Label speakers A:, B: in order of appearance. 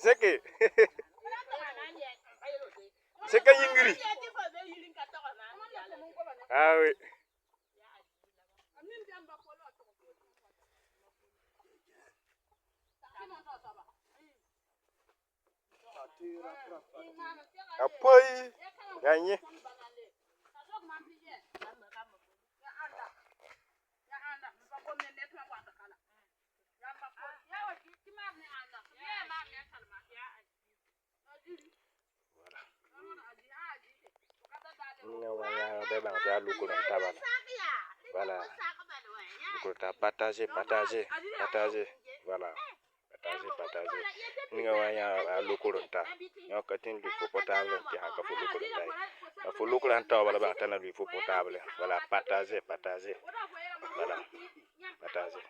A: Seke Seke yingiri ah oui Apoy gagné Voilà. Partager. Voilà. Partager. Nga wanya lukulunta. Nga katin du potable ki haka fu lukulunta. Fu lukulunta wala ba tan du fu potable. Voilà, partager. Voilà. Partager.